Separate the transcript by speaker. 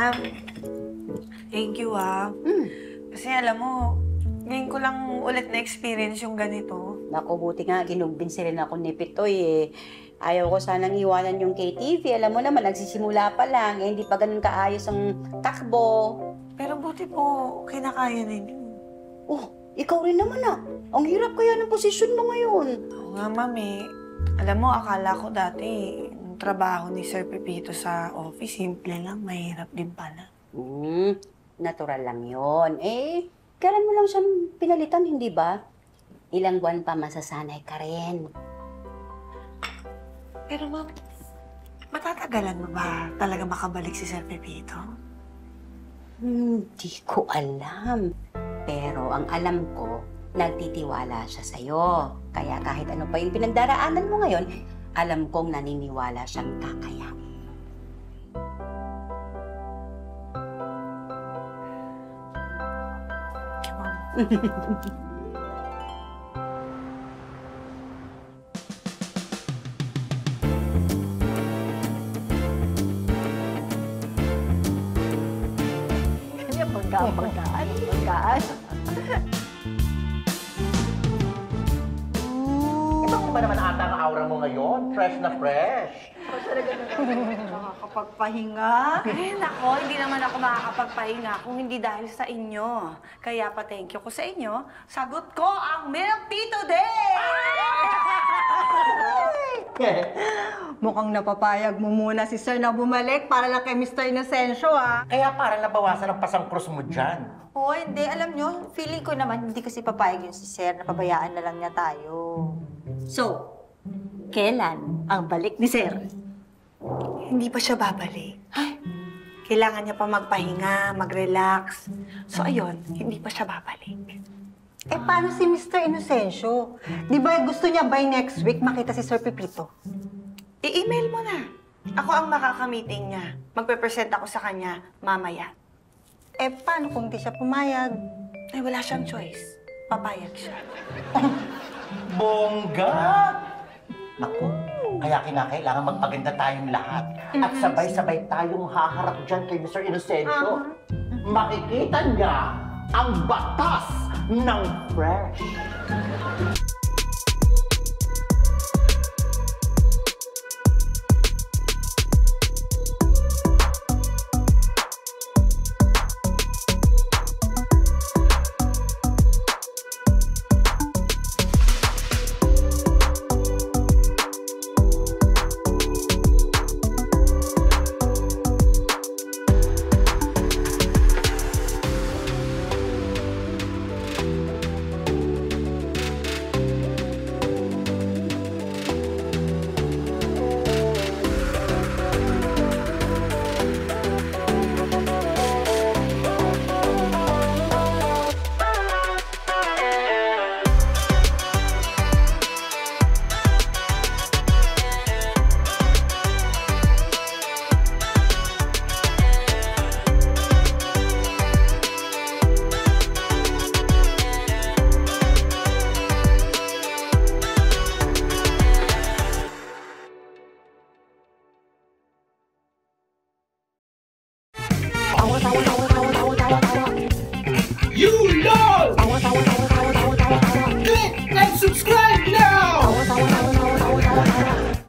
Speaker 1: Ma'am, thank you Kasi alam mo, ngayon ko lang ulit na-experience yung ganito.
Speaker 2: Naku, buti nga, ginumbinsi rin ako ni Pitoy Ayaw ko sanang iwanan yung KTV. Alam mo naman, nagsisimula pa lang. Hindi pa ganun kaayos ang takbo.
Speaker 1: Pero buti po, kinakaya ninyo.
Speaker 2: Oh, ikaw rin naman Ang hirap kaya ng posisyon mo ngayon.
Speaker 1: Oo nga, Ma'am Alam mo, akala ko dati, yung trabaho ni Sir Pepito sa office, simple lang, mahirap din pala.
Speaker 2: Natural lang yun. Kailan mo lang siyang pinalitan, hindi ba? Ilang buwan pa masasanay ka rin.
Speaker 1: Pero Ma'am, matatagalan mo ba talaga makabalik si Sir Pepito?
Speaker 2: Hindi ko alam. Pero ang alam ko, nagtitiwala siya sa'yo. Kaya kahit ano pa yung pinagdaraanan mo ngayon, alam kong naniniwala siyang kakayanin.
Speaker 3: Pagkaan.
Speaker 4: Ibang ba naman ata ang aura mo ngayon? Fresh na fresh.
Speaker 3: Nakakapagpahinga.
Speaker 1: Nako, hindi naman ako makakapagpahinga kung hindi dahil sa inyo. Kaya pa-thank you ko sa inyo. Sagot ko ang Milk Tea today!
Speaker 3: Mukhang napapayag mo muna si Sir na bumalik para lang kay Mr. Inocencio,
Speaker 4: Kaya parang nabawasan ang pasang krus mo dyan.
Speaker 5: Hindi. Alam nyo, feeling ko naman hindi kasi papayag yun si Sir. Napabayaan na lang niya tayo.
Speaker 3: So, kailan ang balik ni Sir?
Speaker 1: Hindi pa siya babalik. Kailangan niya pa magpahinga, mag-relax. So ayun, hindi pa siya babalik.
Speaker 3: Paano si Mr. Inocencio? Di ba gusto niya by next week makita si Sir Pepito?
Speaker 1: I-email mo na. Ako ang makaka-meeting niya. Magpe-present ako sa kanya mamaya.
Speaker 3: Paano kung di siya pumayag?
Speaker 1: Wala siyang choice. Papayag siya.
Speaker 4: Bongga! Naku, kaya kinakailangan magpaganda tayong lahat. At sabay-sabay tayong haharap dyan kay Mr. Inocencio. Makikita niya ang batas ng fresh.
Speaker 6: You love! Click and subscribe now!